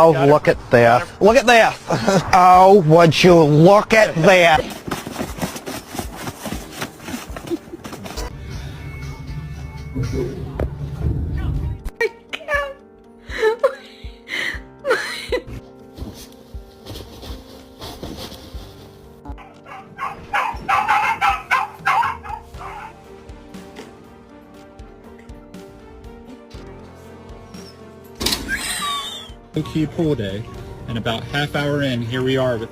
Oh, look at this. Look at this. Oh, would you look at this? Low-key pool day, and about half hour in, here we are with